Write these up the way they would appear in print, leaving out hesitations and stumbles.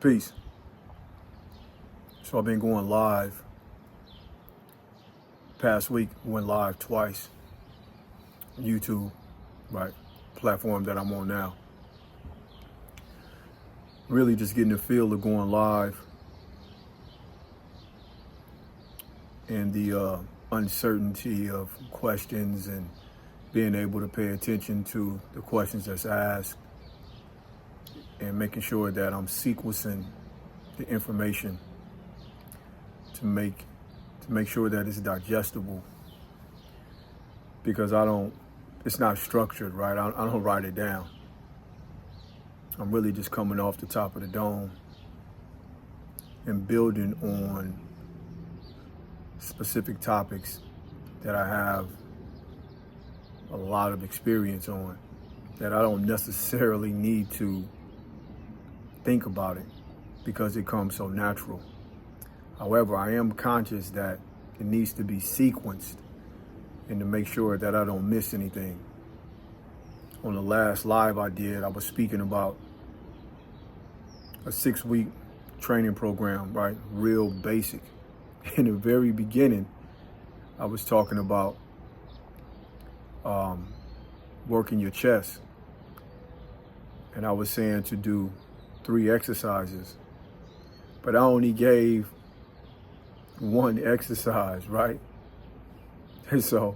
Peace. So I've been going live. Past week, went live twice. YouTube, right? Platform that I'm on now. Really just getting the feel of going live and the uncertainty of questions and being able to pay attention to the questions that's asked and making sure that I'm sequencing the information to make sure that it's digestible, because it's not structured, right? I don't write it down. I'm really just coming off the top of the dome and building on specific topics that I have a lot of experience on, that I don't necessarily need to think about it because it comes so natural. However, I am conscious that it needs to be sequenced and to make sure that I don't miss anything. On the last live I did, I was speaking about a 6-week training program, right? Real basic. In the very beginning, I was talking about working your chest. And I was saying to do 3 exercises, but I only gave 1 exercise, right? And so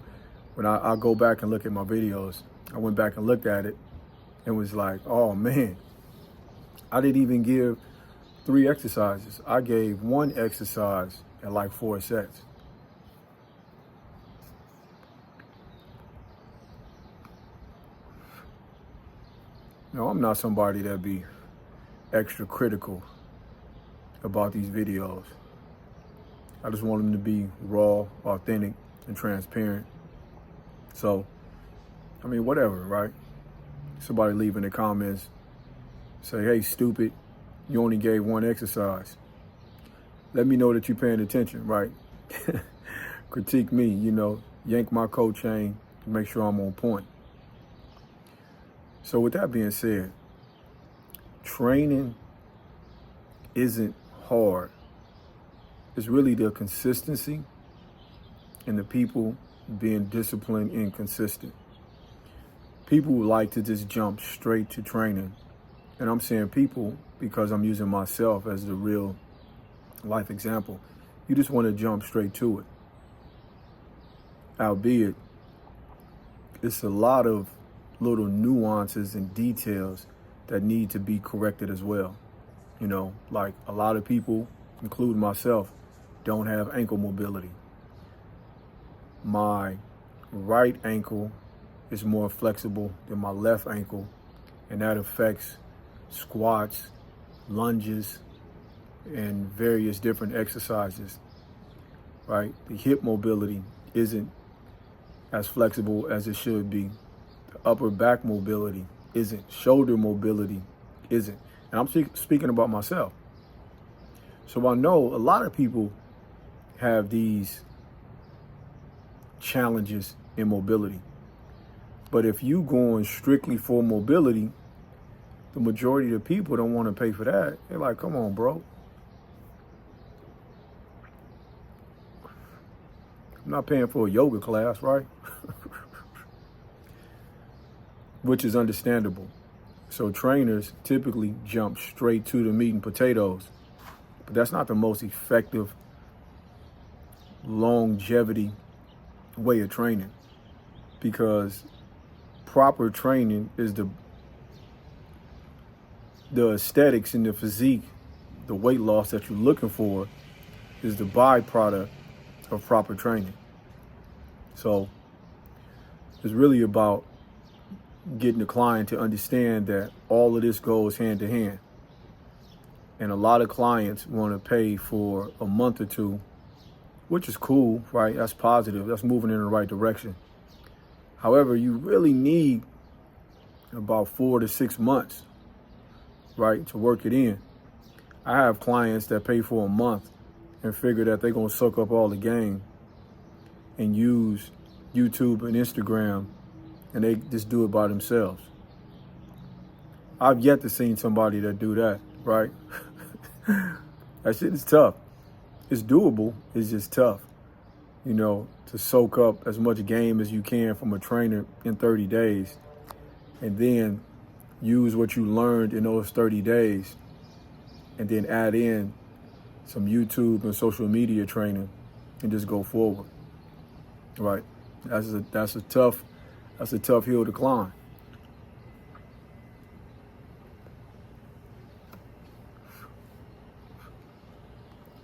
when I go back and look at my videos, I went back and looked at it and was like, oh man, I didn't even give 3 exercises. I gave 1 exercise at like 4 sets. Now, I'm not somebody that be extra critical about these videos. I just want them to be raw, authentic, and transparent. So, I mean, whatever, right? Somebody leave in the comments, say, hey, stupid, you only gave 1 exercise. Let me know that you're paying attention, right? Critique me, yank my coat chain to make sure I'm on point. So with that being said, training isn't hard. It's really the consistency and the people being disciplined and consistent. People would like to just jump straight to training. And I'm saying people because I'm using myself as the real life example. You just want to jump straight to it. Albeit, it's a lot of little nuances and details that need to be corrected as well. Like a lot of people, including myself, don't have ankle mobility. My right ankle is more flexible than my left ankle, and that affects squats, lunges, and various different exercises, right? The hip mobility isn't as flexible as it should be. The upper back mobility isn't. Shoulder mobility isn't. And I'm speaking about myself. So I know a lot of people have these challenges in mobility. But if you going strictly for mobility, the majority of the people don't want to pay for that. They're like, come on, bro. I'm not paying for a yoga class, right? Which is understandable. So trainers typically jump straight to the meat and potatoes. But that's not the most effective longevity way of training, because proper training is the aesthetics and the physique, the weight loss that you're looking for is the byproduct of proper training. So it's really about getting the client to understand that all of this goes hand to hand. And a lot of clients want to pay for a month or 2, which is cool, right? That's positive. That's moving in the right direction. However, you really need about 4 to 6 months, right, to work it in. I have clients that pay for a month and figure that they're going to suck up all the game and use YouTube and Instagram, and they just do it by themselves. I've yet to see somebody that do that, right? That shit is tough. It's doable. It's just tough, you know, to soak up as much game as you can from a trainer in 30 days and then use what you learned in those 30 days and then add in some YouTube and social media training and just go forward. Right? That's a tough hill to climb.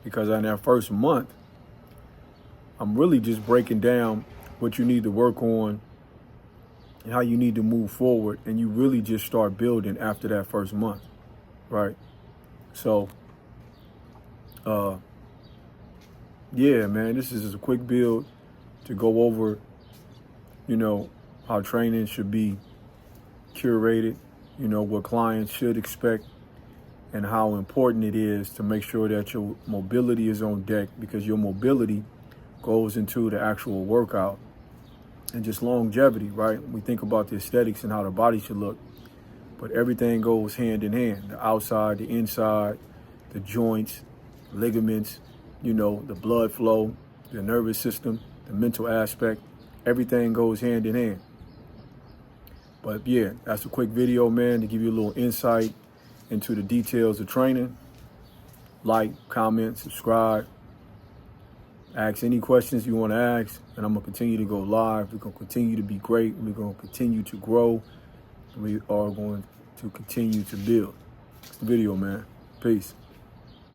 Because in that first month, I'm really just breaking down what you need to work on and how you need to move forward. And you really just start building after that first month, right? So, yeah, man, this is just a quick build to go over, you know, how training should be curated, you know, what clients should expect, and how important it is to make sure that your mobility is on deck, because your mobility goes into the actual workout and just longevity, right? We think about the aesthetics and how the body should look, but everything goes hand in hand. The outside, the inside, the joints, ligaments, you know, the blood flow, the nervous system, the mental aspect, everything goes hand in hand. But yeah, that's a quick video, man, to give you a little insight into the details of training. Like, comment, subscribe, ask any questions you want to ask, and I'm going to continue to go live. We're going to continue to be great. We're going to continue to grow. We are going to continue to build. It's the video, man. Peace.